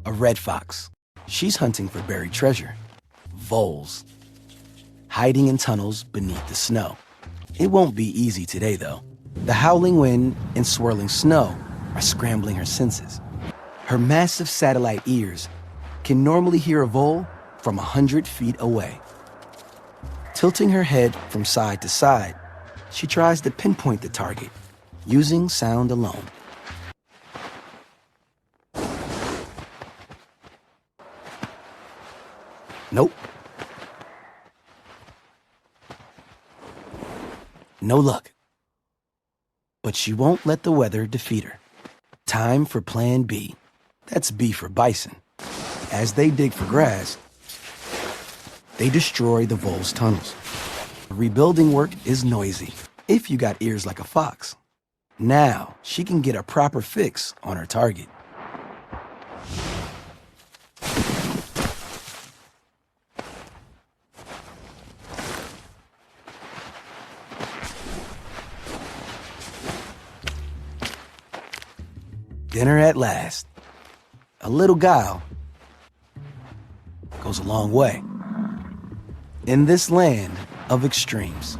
A red fox. She's hunting for buried treasure. Voles. Hiding in tunnels beneath the snow. It won't be easy today, though. The howling wind and swirling snow are scrambling her senses. Her massive satellite ears can normally hear a vole from 100 feet away. Tilting her head from side to side, she tries to pinpoint the target using sound alone. Nope. No luck. But she won't let the weather defeat her. Time for Plan B. That's B for bison. As they dig for grass, they destroy the vole's tunnels. Rebuilding work is noisy, if you got ears like a fox. Now she can get a proper fix on her target. Dinner at last. A little guile goes a long way in this land of extremes.